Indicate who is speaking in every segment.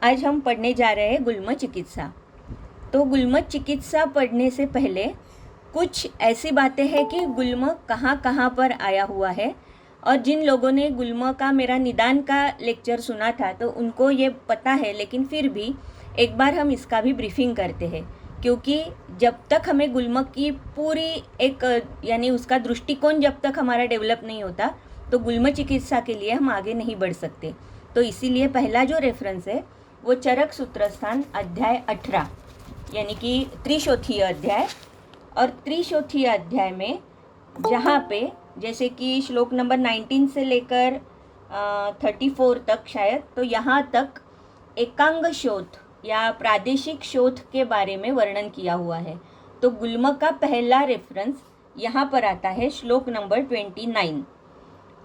Speaker 1: आज हम पढ़ने जा रहे हैं गुल्म चिकित्सा। तो गुल्म चिकित्सा पढ़ने से पहले कुछ ऐसी बातें हैं कि गुल्म कहाँ कहाँ पर आया हुआ है, और जिन लोगों ने गुल्म का मेरा निदान का लेक्चर सुना था तो उनको ये पता है, लेकिन फिर भी एक बार हम इसका भी ब्रीफिंग करते हैं, क्योंकि जब तक हमें गुल्म की पूरी एक यानी उसका दृष्टिकोण जब तक हमारा डेवलप नहीं होता तो गुल्म चिकित्सा के लिए हम आगे नहीं बढ़ सकते। तो इसीलिए पहला जो रेफरेंस है वो चरक सूत्रस्थान अध्याय 18 यानी कि त्रिशोथीय अध्याय, और त्रिशोथीय अध्याय में जहाँ पे जैसे कि श्लोक नंबर 19 से लेकर 34 तक शायद, तो यहाँ तक एकांग शोथ या प्रादेशिक शोथ के बारे में वर्णन किया हुआ है। तो गुल्म का पहला रेफरेंस यहाँ पर आता है श्लोक नंबर 29।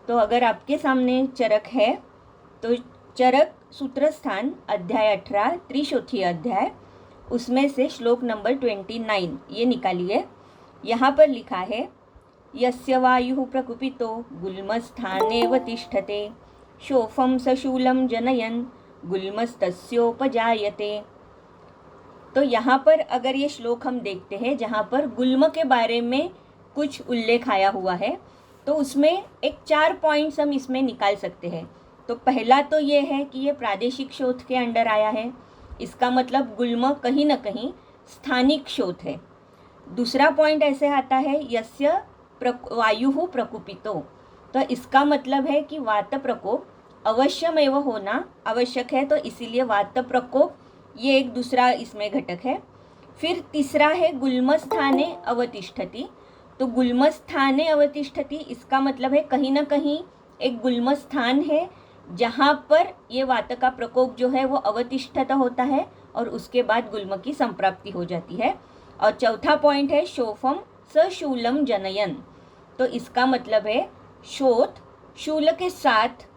Speaker 1: तो अगर आपके सामने चरक है तो चरक सूत्रस्थान अध्याय 18 त्रिशोथीय अध्याय, उसमें से श्लोक नंबर 29 ये निकालिए। यहाँ पर लिखा है, यस्य वायुः प्रकुपितो गुल्मस्थानेव तिष्ठते शोफं सशूलं जनयन् गुल्मस्तस्योपजायते। तो यहाँ पर अगर ये श्लोक हम देखते हैं जहाँ पर गुल्म के बारे में कुछ उल्लेख आया हुआ है, तो उसमें एक 4 पॉइंट्स हम इसमें निकाल सकते हैं। तो पहला तो ये है कि ये प्रादेशिक शोथ के अंडर आया है, इसका मतलब गुल्म कहीं ना कहीं स्थानिक शोथ है। दूसरा पॉइंट ऐसे आता है, यस्य वायुः प्रकुपितो, तो इसका मतलब है कि वात प्रकोप अवश्यमेव होना आवश्यक है, तो इसीलिए वात प्रकोप ये एक दूसरा इसमें घटक है। फिर तीसरा है गुल्मस्थाने अवतिष्ठति, तो गुल्मस्थाने अवतिष्ठति इसका मतलब है कहीं ना कहीं एक गुल्मस्थान है जहाँ पर ये वात का प्रकोप जो है वो अवतिष्ठत होता है और उसके बाद गुल्म की संप्राप्ति हो जाती है। और चौथा पॉइंट है शोफम सशूलम जनयन, तो इसका मतलब है शोथ शूल के साथ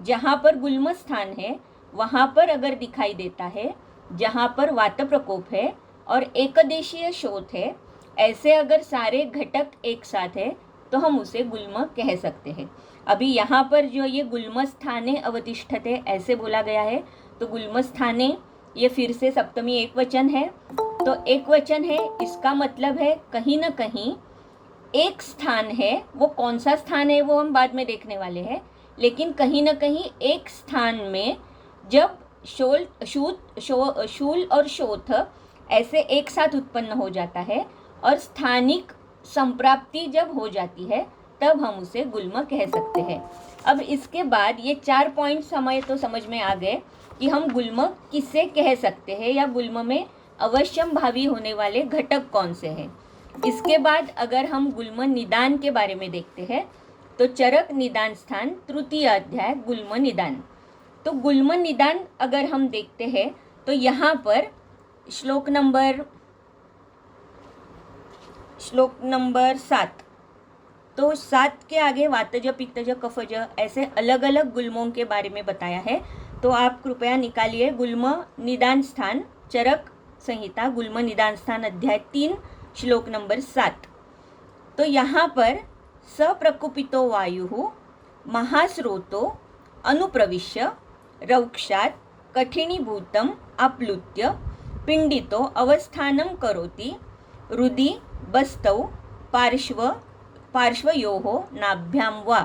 Speaker 1: जहाँ पर गुल्म स्थान है वहाँ पर अगर दिखाई देता है जहाँ पर वात प्रकोप है और एकदेशीय शोथ है, ऐसे अगर सारे घटक एक साथ है तो हम उसे गुल्म कह सकते हैं। अभी यहाँ पर जो ये गुल्मस्थाने अवतिष्ठते ऐसे बोला गया है, तो गुल्मस्थाने ये फिर से सप्तमी एक वचन है, तो एक वचन है, इसका मतलब है कहीं ना कहीं एक स्थान है। वो कौन सा स्थान है वो हम बाद में देखने वाले हैं, लेकिन कहीं ना कहीं एक स्थान में जब शूल और शोथ ऐसे एक साथ उत्पन्न हो जाता है और स्थानिक संप्राप्ति जब हो जाती है तब हम उसे गुल्म कह सकते हैं। अब इसके बाद ये 4 पॉइंट्स हमें तो समझ में आ गए कि हम गुल्म किसे कह सकते हैं या गुल्म में अवश्यम भावी होने वाले घटक कौन से हैं। इसके बाद अगर हम गुल्म निदान के बारे में देखते हैं तो चरक निदान स्थान तृतीय अध्याय गुल्म निदान। तो गुल्म निदान अगर हम देखते हैं तो यहाँ पर श्लोक नंबर 7, तो 7 के आगे वातज पित्तज कफज ऐसे अलग अलग गुल्मों के बारे में बताया है। तो आप कृपया निकालिए गुल्म निदान स्थान चरक संहिता गुल्म निदान स्थान अध्याय 3 श्लोक नंबर 7। तो यहाँ पर सप्रकुपितो वायुः महास्रोतो अनुप्रविश्य रौक्षात् कठिनीभूतम् आप्लुत्य पिंडितो अवस्थानं करोति हृदि बस्तौ पार्श्वयोः नाभ्यां वा।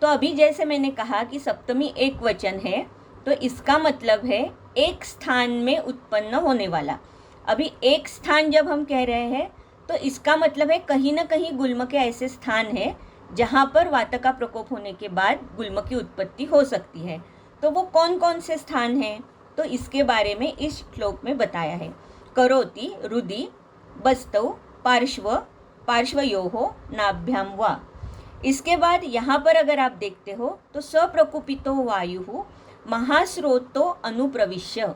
Speaker 1: तो अभी जैसे मैंने कहा कि सप्तमी एक वचन है, तो इसका मतलब है एक स्थान में उत्पन्न होने वाला। अभी एक स्थान जब हम कह रहे हैं तो इसका मतलब है कहीं ना कहीं गुल्म के ऐसे स्थान है जहाँ पर वात का प्रकोप होने के बाद गुल्म की उत्पत्ति हो सकती है। तो वो कौन कौन से स्थान हैं, तो इसके बारे में इस श्लोक में बताया है। करोति हृदि बस्तौ पार्श्वयोः नाभ्यां वा। इसके बाद यहाँ पर अगर आप देखते हो तो सप्रकुपितो वायुः महास्रोतो अनुप्रविश्य,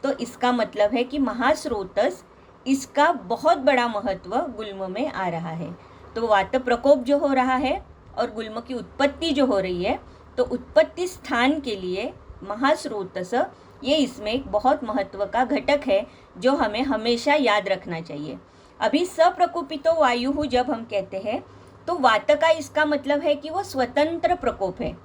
Speaker 1: तो इसका मतलब है कि महास्रोतस इसका बहुत बड़ा महत्व गुल्म में आ रहा है। तो वात प्रकोप जो हो रहा है और गुल्म की उत्पत्ति जो हो रही है, तो उत्पत्ति स्थान के लिए महास्रोतस ये इसमें एक बहुत महत्व का घटक है जो हमें हमेशा याद रखना चाहिए। अभी सप्रकुपितो वायु जब हम कहते हैं तो वात का इसका मतलब है कि वो स्वतंत्र प्रकोप है,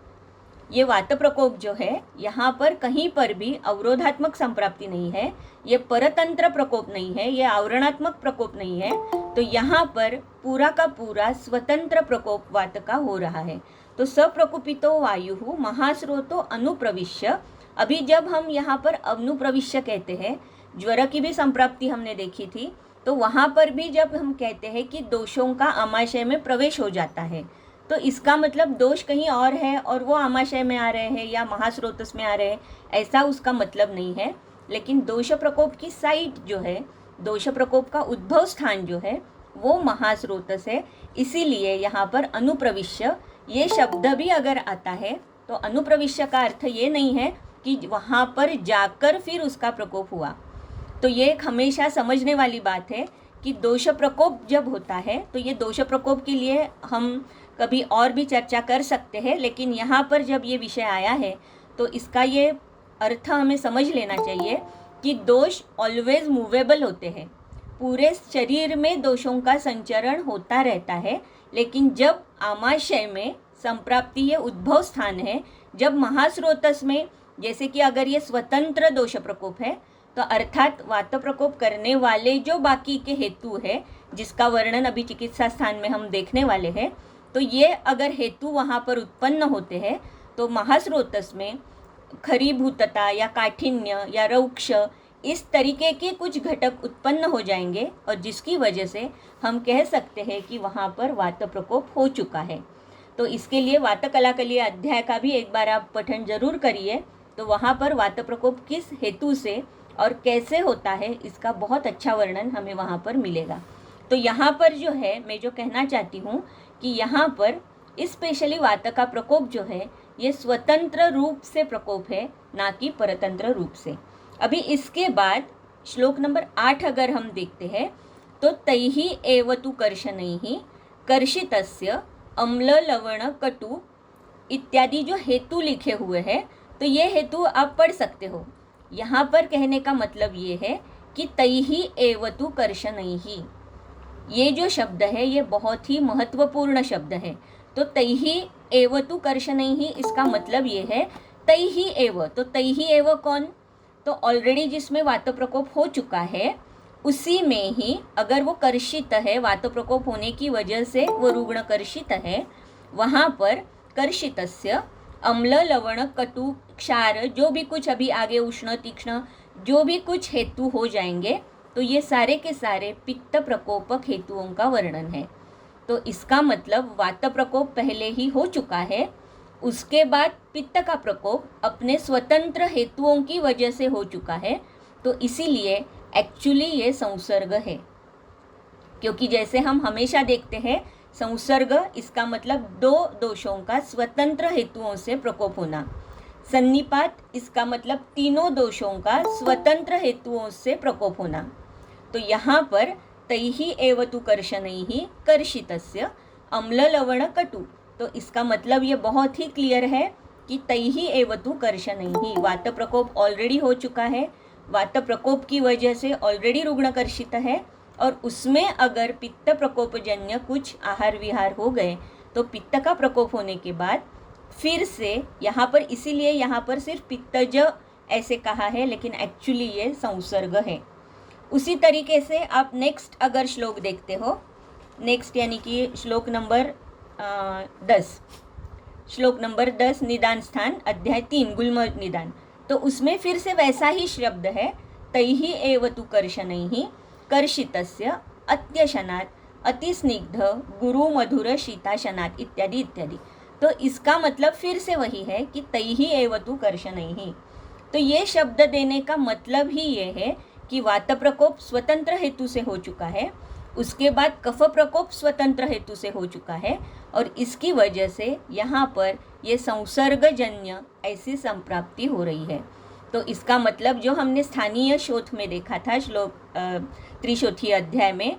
Speaker 1: ये वात प्रकोप जो है यहाँ पर कहीं पर भी अवरोधात्मक संप्राप्ति नहीं है, ये परतंत्र प्रकोप नहीं है, ये आवरणात्मक प्रकोप नहीं है। तो यहाँ पर पूरा का पूरा स्वतंत्र प्रकोप वात का हो रहा है। तो सप्रकोपितो वायु महास्रोतो अनुप्रविश्य। अभी जब हम यहाँ पर अनुप्रविश्य कहते हैं, ज्वर की भी संप्राप्ति हमने देखी थी, तो वहाँ पर भी जब हम कहते हैं कि दोषों का आमाशय में प्रवेश हो जाता है, तो इसका मतलब दोष कहीं और है और वो आमाशय में आ रहे हैं या महास्रोतस में आ रहे हैं, ऐसा उसका मतलब नहीं है। लेकिन दोष प्रकोप की साइट जो है, दोष प्रकोप का उद्भव स्थान जो है वो महास्रोतस है। इसीलिए यहाँ पर अनुप्रविश्य ये शब्द भी अगर आता है तो अनुप्रविश्य का अर्थ ये नहीं है कि वहाँ पर जाकर फिर उसका प्रकोप हुआ। तो ये एक हमेशा समझने वाली बात है कि दोष प्रकोप जब होता है तो ये दोष प्रकोप के लिए हम कभी और भी चर्चा कर सकते हैं, लेकिन यहाँ पर जब ये विषय आया है तो इसका ये अर्थ हमें समझ लेना चाहिए कि दोष ऑलवेज मूवेबल होते हैं। पूरे शरीर में दोषों का संचरण होता रहता है, लेकिन जब आमाशय में संप्राप्ति ये उद्भव स्थान है, जब महास्रोतस में, जैसे कि अगर ये स्वतंत्र दोष प्रकोप है तो अर्थात वात प्रकोप करने वाले जो बाकी के हेतु है, जिसका वर्णन अभी चिकित्सा स्थान में हम देखने वाले हैं, तो ये अगर हेतु वहाँ पर उत्पन्न होते हैं तो महास्रोतस में खरीभूतता या काठिन्य या रौक्ष इस तरीके के कुछ घटक उत्पन्न हो जाएंगे और जिसकी वजह से हम कह सकते हैं कि वहाँ पर वात प्रकोप हो चुका है। तो इसके लिए वात कलाकलीय अध्याय का भी एक बार आप पठन जरूर करिए, तो वहाँ पर वात प्रकोप किस हेतु से और कैसे होता है इसका बहुत अच्छा वर्णन हमें वहाँ पर मिलेगा। तो यहाँ पर जो है मैं जो कहना चाहती हूँ कि यहाँ पर स्पेशली वात का प्रकोप जो है ये स्वतंत्र रूप से प्रकोप है, ना कि परतंत्र रूप से। अभी इसके बाद श्लोक नंबर 8 अगर हम देखते हैं तो तैहि एव तु कर्षणैहि कर्षितस्य अम्ल लवण कटु इत्यादि जो हेतु लिखे हुए हैं, तो ये हेतु आप पढ़ सकते हो। यहाँ पर कहने का मतलब ये है कि तैहि एव तु कर्षणैहि, ये जो शब्द है ये बहुत ही महत्वपूर्ण शब्द है। तो तैहि एव तु कर्षणैहि इसका मतलब ये है तैहि एव, तो तैहि एव कौन, तो ऑलरेडी जिसमें वात प्रकोप हो चुका है उसी में ही अगर वो कर्षित है, वात प्रकोप होने की वजह से वो रुग्ण कर्षित है, वहाँ पर कर्षितस्य अम्ल लवण कटु क्षार जो भी कुछ अभी आगे उष्ण तीक्ष्ण जो भी कुछ हेतु हो जाएंगे, तो ये सारे के सारे पित्त प्रकोपक हेतुओं का वर्णन है। तो इसका मतलब वात प्रकोप पहले ही हो चुका है, उसके बाद पित्त का प्रकोप अपने स्वतंत्र हेतुओं की वजह से हो चुका है। तो इसीलिए एक्चुअली ये संसर्ग है, क्योंकि जैसे हम हमेशा देखते हैं संसर्ग इसका मतलब दो दोषों का स्वतंत्र हेतुओं से प्रकोप होना, सन्निपात इसका मतलब तीनों दोषों का स्वतंत्र हेतुओं से प्रकोप होना। तो यहाँ पर तैहि एव तु कर्षणैहि कर्षितस्य अम्ल लवण कटु, तो इसका मतलब ये बहुत ही क्लियर है कि तैहि एव तु कर्षणैहि, वात प्रकोप ऑलरेडी हो चुका है, वात प्रकोप की वजह से ऑलरेडी रुग्ण कर्षित है, और उसमें अगर पित्त प्रकोपजन्य कुछ आहार विहार हो गए तो पित्त का प्रकोप होने के बाद फिर से यहाँ पर, इसीलिए यहाँ पर सिर्फ पित्तज ऐसे कहा है, लेकिन एक्चुअली ये संसर्ग है। उसी तरीके से आप नेक्स्ट अगर श्लोक देखते हो, नेक्स्ट यानी कि श्लोक नंबर 10, श्लोक नंबर 10 निदान स्थान अध्याय 3 गुल्म निदान, तो उसमें फिर से वैसा ही शब्द है तैहि एव तु कर्षणैहि कर्षितस्य अत्यशनात् अतिस्निग्ध गुरु मधुर शीताशनात् इत्यादि इत्यादि। तो इसका मतलब फिर से वही है कि तैहि एव तु कर्षणैहि। तो ये शब्द देने का मतलब ही ये है कि वात प्रकोप स्वतंत्र हेतु से हो चुका है, उसके बाद कफ प्रकोप स्वतंत्र हेतु से हो चुका है, और इसकी वजह से यहाँ पर ये संसर्गजन्य ऐसी संप्राप्ति हो रही है। तो इसका मतलब जो हमने स्थानीय शोथ में देखा था श्लोक त्रिशोथी अध्याय में,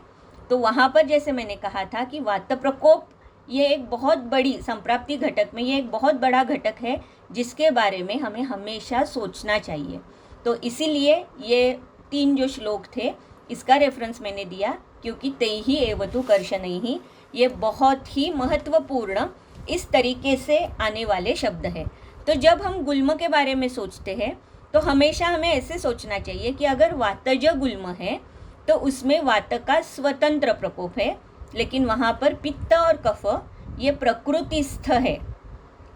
Speaker 1: तो वहाँ पर जैसे मैंने कहा था कि वात प्रकोप ये एक बहुत बड़ी संप्राप्ति घटक में ये एक बहुत बड़ा घटक है जिसके बारे में हमें हमेशा सोचना चाहिए। तो इसीलिए ये 3 जो श्लोक थे इसका रेफरेंस मैंने दिया, क्योंकि तैहि एव तु कर्षणैहि ये बहुत ही महत्वपूर्ण इस तरीके से आने वाले शब्द है। तो जब हम गुल्म के बारे में सोचते हैं तो हमेशा हमें ऐसे सोचना चाहिए कि अगर वातज गुल्म है तो उसमें वात का स्वतंत्र प्रकोप है, लेकिन वहाँ पर पित्त और कफ ये प्रकृतिस्थ है।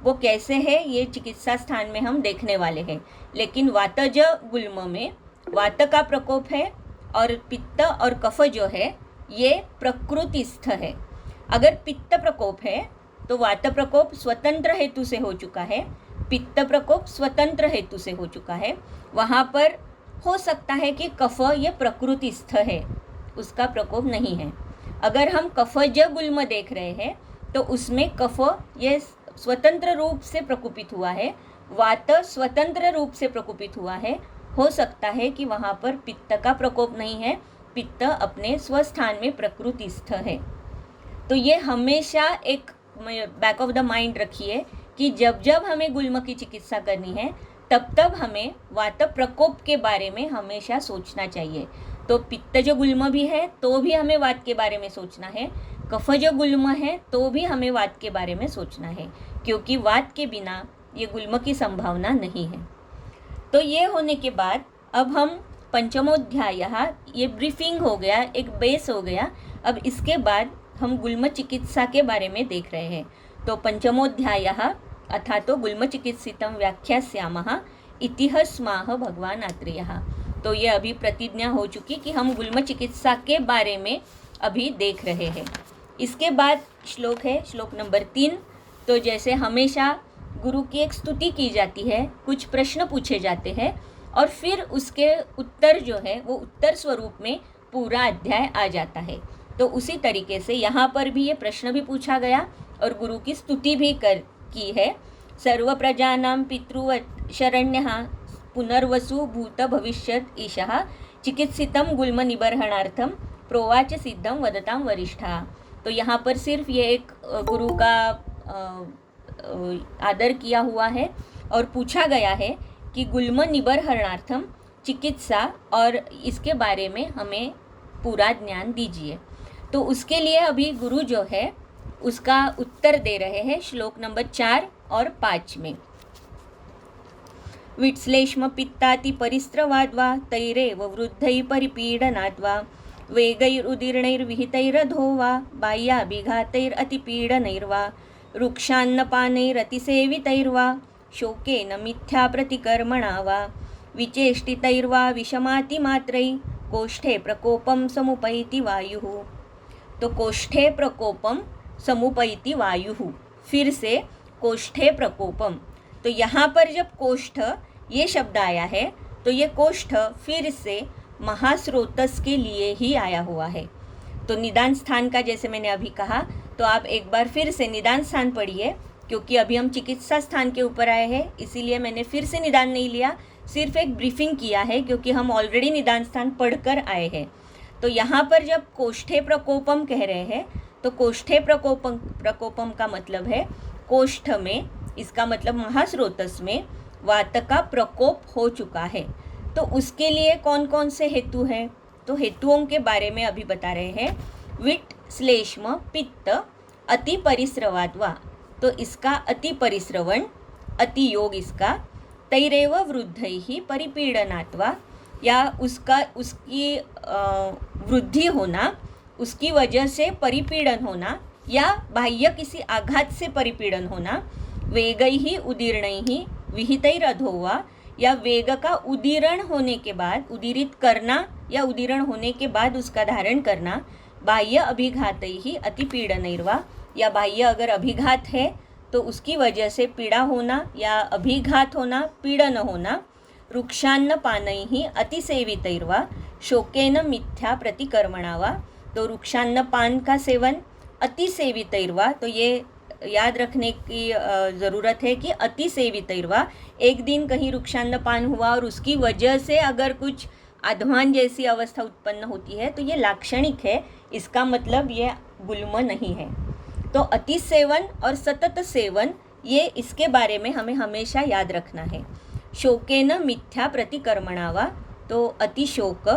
Speaker 1: वो कैसे है ये चिकित्सा स्थान में हम देखने वाले हैं। लेकिन वातज गुल्म में वात का प्रकोप है और पित्त और कफ जो है ये प्रकृतिस्थ है। अगर पित्त प्रकोप है तो वात प्रकोप स्वतंत्र हेतु से हो चुका है, पित्त प्रकोप स्वतंत्र हेतु से हो चुका है। वहाँ पर हो सकता है कि कफ ये प्रकृतिस्थ है, उसका प्रकोप नहीं है। अगर हम कफज गुल्म देख रहे हैं तो उसमें कफ ये स्वतंत्र रूप से प्रकोपित हुआ है, वात स्वतंत्र रूप से प्रकोपित हुआ है। हो सकता है कि वहाँ पर पित्त का प्रकोप नहीं है, पित्त अपने स्वस्थान में प्रकृतिस्थ है। तो ये हमेशा एक बैक ऑफ द माइंड रखिए कि जब जब हमें गुल्म की चिकित्सा करनी है तब हमें वात प्रकोप के बारे में हमेशा सोचना चाहिए। तो पित्त जो गुल्म भी है तो भी हमें वात के बारे में सोचना है, कफ जो गुल्म है तो भी हमें वात के बारे में सोचना है, क्योंकि वात के बिना ये गुल्म की संभावना नहीं है। तो ये होने के बाद अब हम पंचमोध्याय, ये ब्रीफिंग हो गया, एक बेस हो गया। अब इसके बाद हम गुल्म चिकित्सा के बारे में देख रहे हैं। तो पंचमोध्याय अथा तो गुल्म चिकित्सितं व्याख्यास्यामः इतिह स्माह भगवान आत्रेयः। तो ये अभी प्रतिज्ञा हो चुकी कि हम गुल्म चिकित्सा के बारे में अभी देख रहे हैं। इसके बाद श्लोक है, श्लोक नंबर 3। तो जैसे हमेशा गुरु की एक स्तुति की जाती है, कुछ प्रश्न पूछे जाते हैं और फिर उसके उत्तर जो है वो उत्तर स्वरूप में पूरा अध्याय आ जाता है। तो उसी तरीके से यहाँ पर भी ये प्रश्न भी पूछा गया और गुरु की स्तुति भी की है। सर्व प्रजानां पितृशरण्यः पुनर्वसु भूत भविष्यत् ईशः चिकित्सितं गुल्म निबर्हणार्थं प्रोवाच सिद्धं वदतां वरिष्ठा। तो यहाँ पर सिर्फ ये एक गुरु का आदर किया हुआ है और पूछा गया है कि गुल्म निबर्हणार्थम चिकित्सा और इसके बारे में हमें पूरा ज्ञान दीजिए। तो उसके लिए अभी गुरु जो है उसका उत्तर दे रहे हैं श्लोक नंबर 4 और 5 में। विट्श्लेष्म पित्ताति परिस्रवाद्वा तैरेव वृद्धै परिपीडनाद्वा वेगैरुदीर्णैर्विहितैरधो वा बाह्याभिघातैरतिपीडनैर्वा रुक्षान्नपानैरतिसेवितैर्वा शोकेन मिथ्या प्रतिकर्मणा वा विचेष्टितैर्वा विषमातिमात्रै कोष्ठे प्रकोपम समुपैति वायुः। तो कोष्ठे प्रकोपम समुपैति वायुः, फिर से कोष्ठे प्रकोपम। तो यहाँ पर जब कोष्ठ ये शब्द आया है तो ये कोष्ठ फिर से महास्रोतस के लिए ही आया हुआ है। तो निदान स्थान का जैसे मैंने अभी कहा, तो आप एक बार फिर से निदान स्थान पढ़िए, क्योंकि अभी हम चिकित्सा स्थान के ऊपर आए हैं, इसीलिए मैंने फिर से निदान नहीं लिया, सिर्फ एक ब्रीफिंग किया है, क्योंकि हम ऑलरेडी निदान स्थान पढ़कर आए हैं। तो यहाँ पर जब कोष्ठे प्रकोपम कह रहे हैं तो कोष्ठे प्रकोपम का मतलब है कोष्ठ में, इसका मतलब महास्रोतस में वात का प्रकोप हो चुका है। तो उसके लिए कौन कौन से हेतु हैं, तो हेतुओं के बारे में अभी बता रहे हैं। विट श्लेष्म पित्त अति परिस्रवाद्वा, तो इसका अति परिस्रवण, अति योग इसका, तैरेव वृद्धैः परिपीडनात्वा, या उसकी वृद्धि होना, उसकी वजह से परिपीड़न होना या बाह्य किसी आघात से परिपीड़न होना, वेगैः उदीर्णैः विहितैरधोवा, या वेग का उदीरण होने के बाद, उदीरित करना या उदीरण होने के बाद उसका धारण करना, बाह्य अभिघातैः अतिपीडनैर्वा, या बाह्य अगर अभिघात है तो उसकी वजह से पीड़ा होना या अभिघात होना, पीड़न होना, रुक्षान्न पानैः अतिसेवितैर्वा शोकेन मिथ्या प्रतिकर्मणावा। तो रुक्षान्न पान का सेवन, अतिसेवितैर्वा, तो ये याद रखने की ज़रूरत है कि अतिसेवितैर्वा, एक दिन कहीं रुक्षान्न पान हुआ और उसकी वजह से अगर कुछ आध्मान जैसी अवस्था उत्पन्न होती है तो ये लाक्षणिक है, इसका मतलब ये गुल्म नहीं है। तो अति सेवन और सतत सेवन, ये इसके बारे में हमें हमेशा याद रखना है। शोकेन मिथ्या प्रतिकर्मणावा, तो अति शोक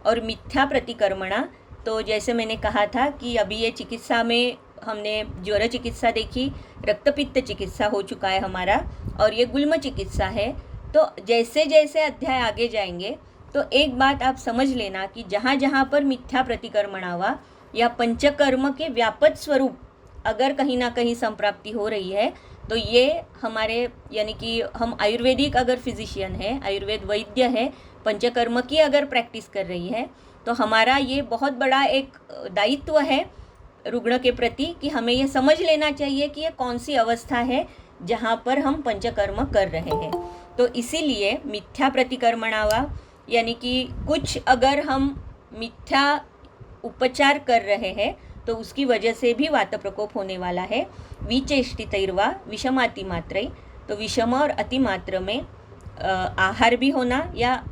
Speaker 1: और मिथ्या प्रतिकर्मणा, तो जैसे मैंने कहा था कि अभी ये चिकित्सा में हमने ज्वर चिकित्सा देखी, रक्तपित्त चिकित्सा हो चुका है हमारा, और ये गुल्म चिकित्सा है। तो जैसे जैसे अध्याय आगे जाएंगे तो एक बात आप समझ लेना कि जहाँ जहाँ पर मिथ्या प्रतिकर्मणावा या पंचकर्म के व्यापक स्वरूप अगर कहीं ना कहीं संप्राप्ति हो रही है, तो ये हमारे यानी कि हम आयुर्वेदिक अगर फिजिशियन है, आयुर्वेद वैद्य है, पंचकर्म की अगर प्रैक्टिस कर रही है, तो हमारा ये बहुत बड़ा एक दायित्व है रुग्ण के प्रति कि हमें ये समझ लेना चाहिए कि ये कौन सी अवस्था है जहाँ पर हम पंचकर्म कर रहे हैं। तो इसीलिए मिथ्या प्रतिकर्मणावा यानी कि कुछ अगर हम मिथ्या उपचार कर रहे हैं तो उसकी वजह से भी वात प्रकोप होने वाला है। विचेष्टितैर्वा विषमातिमात्रै, तो विषम और अतिमात्र में आहार भी होना या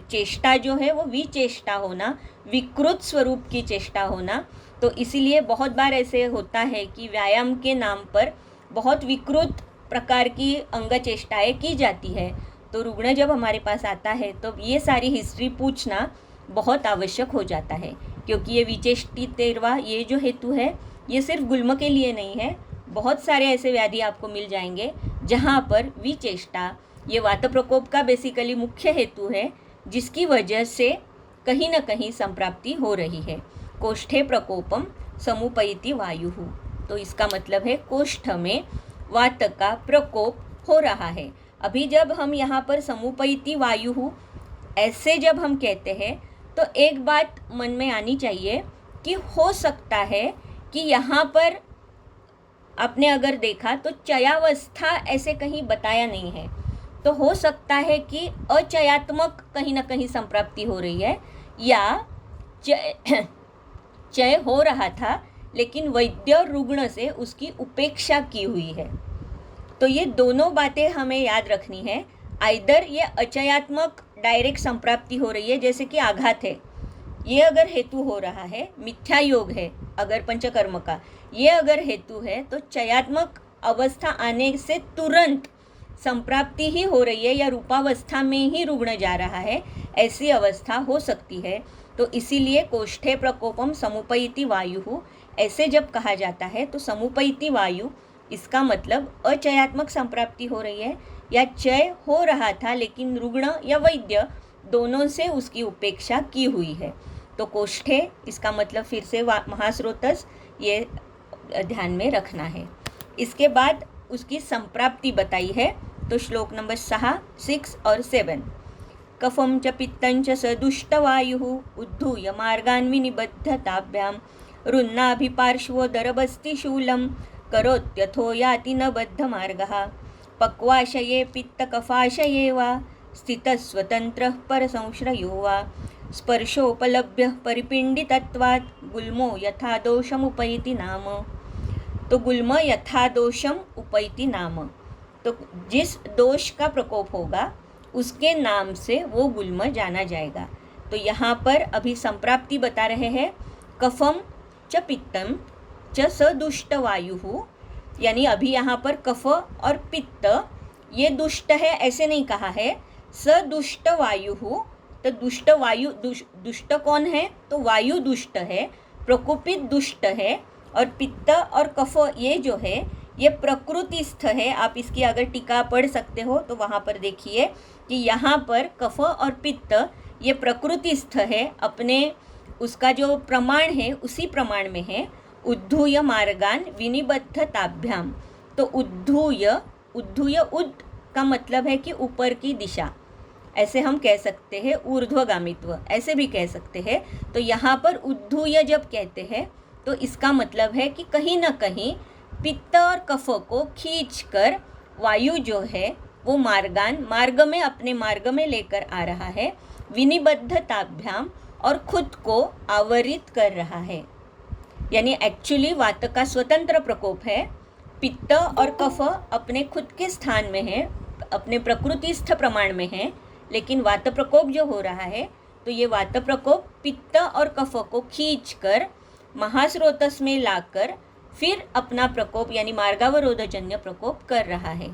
Speaker 1: चेष्टा जो है वो विचेष्टा होना, विकृत स्वरूप की चेष्टा होना। तो इसीलिए बहुत बार ऐसे होता है कि व्यायाम के नाम पर बहुत विकृत प्रकार की अंग चेष्टाएँ की जाती है। तो रुग्ण जब हमारे पास आता है तो ये सारी हिस्ट्री पूछना बहुत आवश्यक हो जाता है, क्योंकि ये विचेष्टितैर्वा ये जो हेतु है ये सिर्फ गुल्म के लिए नहीं है। बहुत सारे ऐसे व्याधि आपको मिल जाएंगे जहाँ पर विचेष्टा ये वात प्रकोप का बेसिकली मुख्य हेतु है, जिसकी वजह से कहीं ना कहीं संप्राप्ति हो रही है। कोष्ठे प्रकोपम समुपैति वायु, तो इसका मतलब है कोष्ठ में वात का प्रकोप हो रहा है। अभी जब हम यहाँ पर समुपैति वायु ऐसे जब हम कहते हैं तो एक बात मन में आनी चाहिए कि हो सकता है कि यहाँ पर आपने अगर देखा तो चयावस्था ऐसे कहीं बताया नहीं है, तो हो सकता है कि अचयात्मक कहीं ना कहीं संप्राप्ति हो रही है, या चय हो रहा था लेकिन वैद्य और रुग्ण से उसकी उपेक्षा की हुई है। तो ये दोनों बातें हमें याद रखनी है। आइदर ये अचयात्मक डायरेक्ट संप्राप्ति हो रही है, जैसे कि आघात है, ये अगर हेतु हो रहा है, मिथ्या योग है अगर पंचकर्म का, ये अगर हेतु है, तो चयात्मक अवस्था आने से तुरंत संप्राप्ति ही हो रही है या रूपावस्था में ही रुग्ण जा रहा है, ऐसी अवस्था हो सकती है। तो इसीलिए कोष्ठे प्रकोपम समुपैति वायु ऐसे जब कहा जाता है तो समुपैति वायु इसका मतलब अचयात्मक संप्राप्ति हो रही है या चय हो रहा था लेकिन रुग्ण या वैद्य दोनों से उसकी उपेक्षा की हुई है। तो कोष्ठे इसका मतलब फिर से महास्रोतस, ये ध्यान में रखना है। इसके बाद उसकी संप्राप्ति बताई है, तो श्लोक नंबर 6 और 7, कफम च पित्तं च स दुष्टवायुः उद्धूय मार्गान् विनिबद्धताभ्यां रुन्नाभिपार्श्वोदरबस्ति शूलं करोत्यथो याति न बद्धमार्गः पक्वाशये पित्तकफाशये वा स्थितः स्वतन्त्रः परसंश्रयो वा स्पर्शोपलभ्य परिपिण्डितत्वात् गुल्मो यथा दोषमुपैति नाम। तो गुल्म यथा दोषम उपैति नाम, तो जिस दोष का प्रकोप होगा उसके नाम से वो गुल्म जाना जाएगा। तो यहाँ पर अभी संप्राप्ति बता रहे हैं, कफम च पित्तम च स दुष्ट वायु, यानी अभी यहाँ पर कफ और पित्त ये दुष्ट है ऐसे नहीं कहा है, स दुष्ट वायु, तो दुष्ट वायु दुष्ट कौन है, तो वायु दुष्ट है, प्रकोपित दुष्ट है, और पित्त और कफ ये जो है ये प्रकृतिस्थ है। आप इसकी अगर टीका पढ़ सकते हो तो वहाँ पर देखिए कि यहाँ पर कफ और पित्त ये प्रकृतिस्थ है, अपने उसका जो प्रमाण है उसी प्रमाण में है। उद्धूय मार्गान विनिबद्धताभ्याम, तो उद्धूय उद का मतलब है कि ऊपर की दिशा, ऐसे हम कह सकते हैं, ऊर्ध्वगामित्व ऐसे भी कह सकते हैं। तो यहाँ पर उद्धूय जब कहते हैं तो इसका मतलब है कि कहीं ना कहीं पित्त और कफ को खींचकर वायु जो है वो मार्ग में अपने मार्ग में लेकर आ रहा है, विनिबद्धताभ्याम, और खुद को आवरित कर रहा है। यानी एक्चुअली वात का स्वतंत्र प्रकोप है, पित्त और कफ अपने खुद के स्थान में है, अपने प्रकृतिस्थ प्रमाण में है, लेकिन वात प्रकोप जो हो रहा है तो ये वात प्रकोप पित्त और कफ को खींचकर महास्रोतस में लाकर फिर अपना प्रकोप यानी मार्गावरोधजन्य प्रकोप कर रहा है।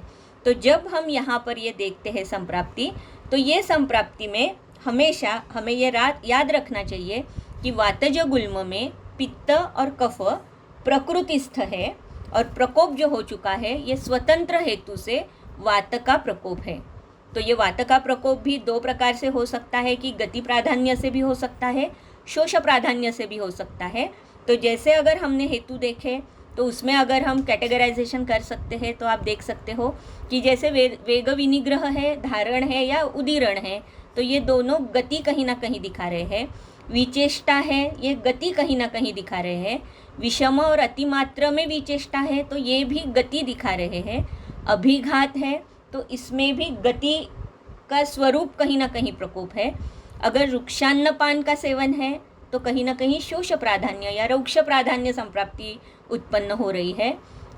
Speaker 1: तो जब हम यहाँ पर ये देखते हैं संप्राप्ति, तो ये संप्राप्ति में हमेशा हमें ये याद रखना चाहिए कि वातज गुल्म में पित्त और कफ प्रकृतिस्थ है और प्रकोप जो हो चुका है ये स्वतंत्र हेतु से वात का प्रकोप है। तो ये वात का प्रकोप भी दो प्रकार से हो सकता है कि गति प्राधान्य से भी हो सकता है, शोष प्राधान्य से भी हो सकता है। तो जैसे अगर हमने हेतु देखे तो उसमें अगर हम कैटेगराइजेशन कर सकते हैं तो आप देख सकते हो कि जैसे वेग विनिग्रह है, धारण है या उदीरण है, तो ये दोनों गति कहीं ना कहीं दिखा रहे हैं। विचेष्टा है, ये गति कहीं ना कहीं दिखा रहे हैं। विषम और अतिमात्र में विचेष्टा है तो ये भी गति दिखा रहे हैं। अभिघात है तो इसमें भी गति का स्वरूप कहीं ना कहीं प्रकोप है। अगर वृक्षान्नपान का सेवन है तो कहीं ना कहीं शोष प्राधान्य या रौक्ष प्राधान्य संप्राप्ति उत्पन्न हो रही है।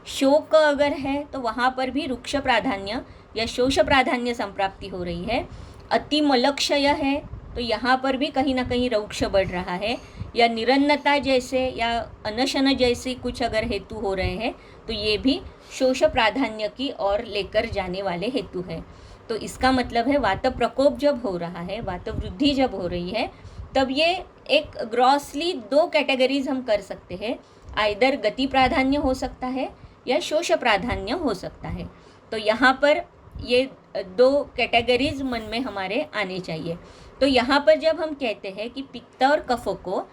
Speaker 1: शोक अगर है तो वहाँ पर भी वृक्ष प्राधान्य या शोष प्राधान्य संप्राप्ति हो रही है। अतिमलक्षय है तो यहाँ पर भी कहीं ना कहीं रौक्ष बढ़ रहा है। या निरन्नता जैसे या अनशन जैसे कुछ अगर हेतु हो रहे हैं तो ये भी शोष प्राधान्य की ओर लेकर जाने वाले हेतु है। तो इसका मतलब है वात प्रकोप जब हो रहा है, वात वृद्धि जब हो रही है, तब ये एक ग्रॉसली दो कैटेगरीज हम कर सकते हैं। आइदर गति प्राधान्य हो सकता है या शोष प्राधान्य हो सकता है। तो यहाँ पर ये दो कैटेगरीज मन में हमारे आने चाहिए। तो यहाँ पर जब हम कहते हैं कि पित्त और कफ को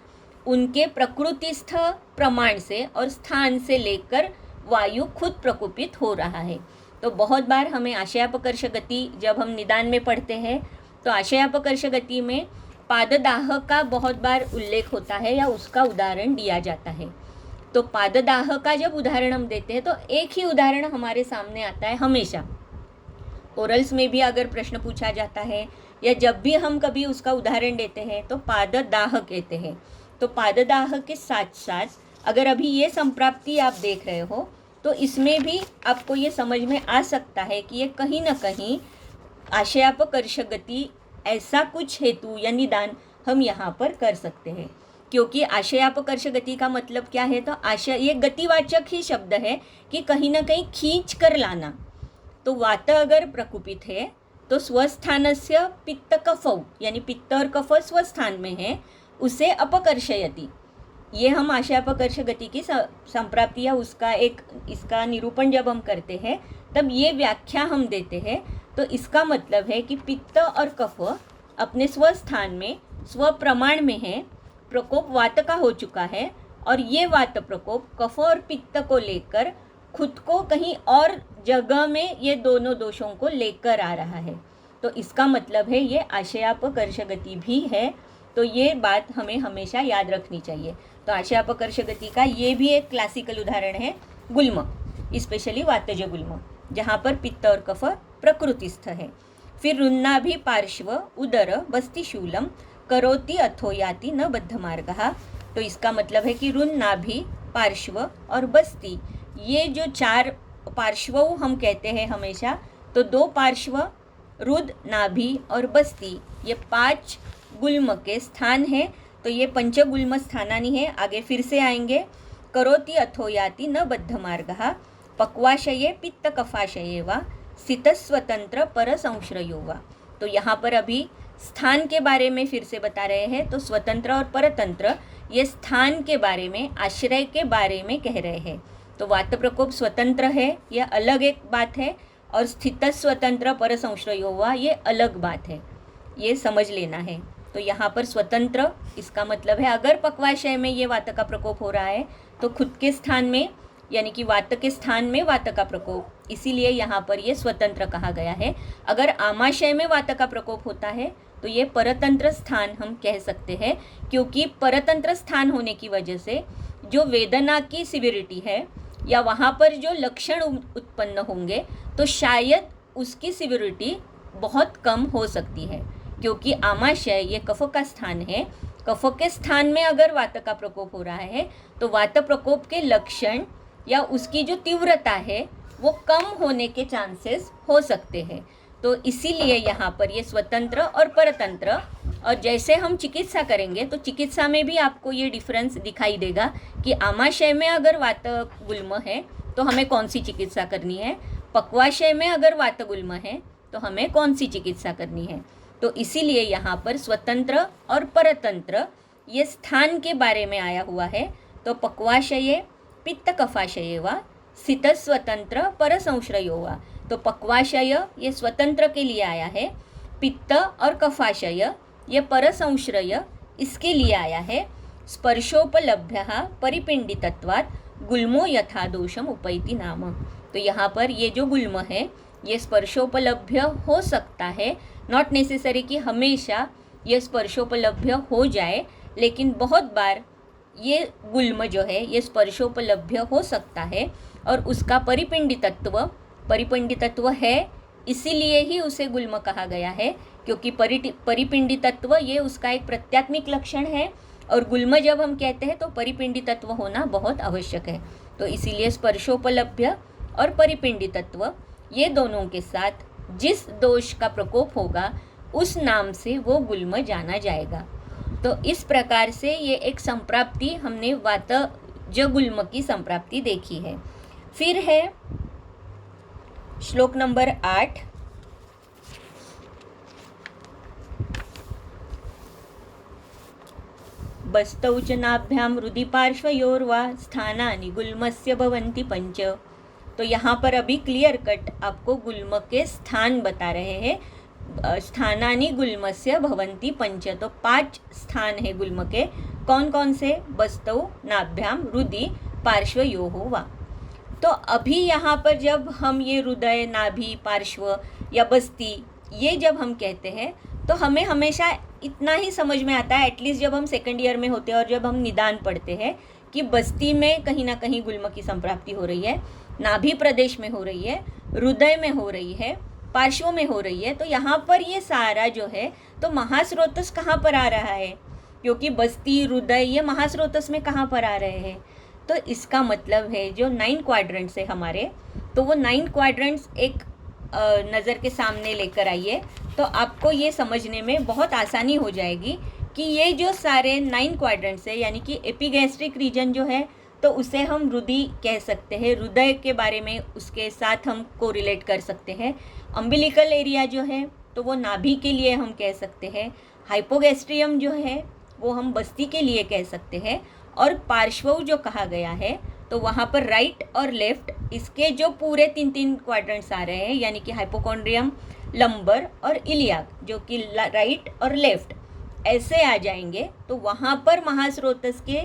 Speaker 1: उनके प्रकृतिस्थ प्रमाण से और स्थान से लेकर वायु खुद प्रकोपित हो रहा है, तो बहुत बार हमें आशयापकर्ष गति जब हम निदान में पढ़ते हैं तो आशयापकर्ष गति में पाददाह का बहुत बार उल्लेख होता है या उसका उदाहरण दिया जाता है। तो पाददाह का जब उदाहरण हम देते हैं तो एक ही उदाहरण हमारे सामने आता है हमेशा। ओरल्स में भी अगर प्रश्न पूछा जाता है या जब भी हम कभी उसका उदाहरण देते हैं तो पाददाह कहते हैं। तो पाददाह के साथ साथ अगर अभी ये संप्राप्ति आप देख रहे हो तो इसमें भी आपको ये समझ में आ सकता है कि ये कहीं ना कहीं आशयापकर्ष गति ऐसा कुछ हेतु या निदान हम यहाँ पर कर सकते हैं। क्योंकि आशयापकर्ष गति का मतलब क्या है, तो आशय ये गतिवाचक ही शब्द है कि कहीं ना कहीं खींच कर लाना। तो वात अगर प्रकुपित है तो स्वस्थानस्य पित्त कफौ यानी पित्त और कफ स्वस्थान में है, उसे अपकर्षयति। ये हम आशयापकर्ष गति की संप्राप्ति या उसका एक इसका निरूपण जब हम करते हैं तब ये व्याख्या हम देते हैं। तो इसका मतलब है कि पित्त और कफ अपने स्वस्थान में स्वप्रमाण में है, प्रकोप वात का हो चुका है और ये वात प्रकोप कफ और पित्त को लेकर खुद को कहीं और जगह में ये दोनों दोषों को लेकर आ रहा है। तो इसका मतलब है ये आशयापकर्ष गति भी है। तो ये बात हमें हमेशा याद रखनी चाहिए। तो आशयापकर्ष गति का ये भी एक क्लासिकल उदाहरण है गुल्म, स्पेशली वातज गुल्म, जहाँ पर पित्त और कफ प्रकृतिस्थ है। फिर रुन्नाभि पार्श्व उदर बस्तिशूलम करोति अथो याति न बद्ध मार्गः। तो इसका मतलब है कि रुन्नाभि पार्श्व और बस्ती, ये जो चार पार्श्व हम कहते हैं हमेशा, तो दो पार्श्व रुद, नाभि और बस्ती, ये 5 गुल्म के स्थान है। तो ये पंचगुल्म स्थानानि है। आगे फिर से आएंगे। करोति अथो याति न बद्ध मार्गः पक्वाशये पित्त कफाशये वा स्थितस्वतंत्र पर संश्रयो वा। तो यहाँ पर अभी स्थान के बारे में फिर से बता रहे हैं। तो स्वतंत्र और परतंत्र ये स्थान के बारे में, आश्रय के बारे में कह रहे हैं। तो वात प्रकोप स्वतंत्र है, यह अलग एक बात है, और स्थित स्वतंत्र पर संश्रयो वा ये अलग बात है, ये समझ लेना है। तो यहाँ पर स्वतंत्र इसका मतलब है अगर पक्वाशय में ये वात का प्रकोप हो रहा है तो खुद के स्थान में यानी कि वात के स्थान में वात का प्रकोप, इसीलिए यहाँ पर ये स्वतंत्र कहा गया है। अगर आमाशय में वात का प्रकोप होता है तो ये परतंत्र स्थान हम कह सकते हैं, क्योंकि परतंत्र स्थान होने की वजह से जो वेदना की सिविरिटी है या वहाँ पर जो लक्षण उत्पन्न होंगे तो शायद उसकी सिविरिटी बहुत कम हो सकती है। क्योंकि आमाशय ये कफ का स्थान है, कफ के स्थान में अगर वात का प्रकोप हो रहा है तो वात प्रकोप के लक्षण या उसकी जो तीव्रता है वो कम होने के चांसेस हो सकते हैं। तो इसीलिए यहाँ पर ये स्वतंत्र और परतंत्र, और जैसे हम चिकित्सा करेंगे तो चिकित्सा में भी आपको ये डिफरेंस दिखाई देगा कि आमाशय में अगर वात गुल्म है तो हमें कौन सी चिकित्सा करनी है, पक्वाशय में अगर वात गुल्म है तो हमें कौन सी चिकित्सा करनी है। तो इसीलिए यहाँ पर स्वतंत्र और परतंत्र ये स्थान के बारे में आया हुआ है। तो पक्वाशये पित्त कफाशये वा स्थित स्वतंत्र पर संश्रयो वा। तो पक्वाशय ये स्वतंत्र के लिए आया है, पित्त और कफाशय ये पर संश्रय इसके लिए आया है। स्पर्शोपलभ्य परिपिंडितत्वात् गुल्मो यथा दोषम उपैति नाम। तो यहाँ पर ये जो गुल्म है ये स्पर्शोपलभ्य हो सकता है, नॉट नेसेसरी कि हमेशा ये स्पर्शोपलभ्य हो जाए, लेकिन बहुत बार ये गुल्म जो है ये स्पर्शोपलभ्य हो सकता है और उसका परिपिंडितत्व है, इसीलिए ही उसे गुल्म कहा गया है, क्योंकि परिपिंडितत्व ये उसका एक प्रत्यात्मिक लक्षण है और गुल्म जब हम कहते हैं तो परिपिंडितत्व होना बहुत आवश्यक है। तो इसीलिए स्पर्शोपलभ्य और परिपिंडितत्व ये दोनों के साथ जिस दोष का प्रकोप होगा उस नाम से वो गुल्म जाना जाएगा। तो इस प्रकार से ये एक संप्राप्ति हमने वातज गुल्म की संप्राप्ति देखी है। फिर है श्लोक नंबर 8। बस्तौ च नाभ्यां हृदि पार्श्वयोर्वा स्थानानि गुल्मस्य भवन्ति पंच। तो यहाँ पर अभी क्लियर कट आपको गुल्म के स्थान बता रहे हैं। स्थानानि गुल्मस्य भवन्ति पंच, तो 5 स्थान है गुल्म के। कौन कौन से? बस्तौ नाभ्यां हृदि पार्श्वयोः वा। तो अभी यहाँ पर जब हम ये हृदय, नाभि, पार्श्व या बस्ती ये जब हम कहते हैं तो हमें हमेशा इतना ही समझ में आता है, एटलीस्ट जब हम सेकंड ईयर में होते हैं और जब हम निदान पढ़ते हैं, कि बस्ती में कहीं ना कहीं गुल्म की संप्राप्ति हो रही है, नाभि प्रदेश में हो रही है, हृदय में हो रही है, पार्श्व में हो रही है। तो यहाँ पर ये सारा जो है तो महास्रोतस कहाँ पर आ रहा है? क्योंकि बस्ती, हृदय ये महास्रोतस में कहाँ पर आ रहे हैं? तो इसका मतलब है जो 9 क्वाड्रेंट्स है हमारे, तो वो 9 क्वाड्रेंट्स एक नज़र के सामने लेकर आइए, तो आपको ये समझने में बहुत आसानी हो जाएगी कि ये जो सारे 9 क्वाड्रेंट्स है, यानी कि एपिगैस्ट्रिक रीजन जो है तो उसे हम हृदय कह सकते हैं, हृदय के बारे में उसके साथ हम कोरिलेट कर सकते हैं। अम्बिलिकल एरिया जो है तो वो नाभि के लिए हम कह सकते हैं, हाइपोगैस्ट्रियम जो है वो हम बस्ती के लिए कह सकते हैं, और पार्श्व जो कहा गया है तो वहाँ पर राइट और लेफ्ट इसके जो पूरे 3 क्वाड्रेंट्स आ रहे हैं, यानी कि हाइपोकॉन्ड्रियम, लंबर और इलियाक, जो कि राइट और लेफ्ट ऐसे आ जाएंगे, तो वहाँ पर महास्रोतस के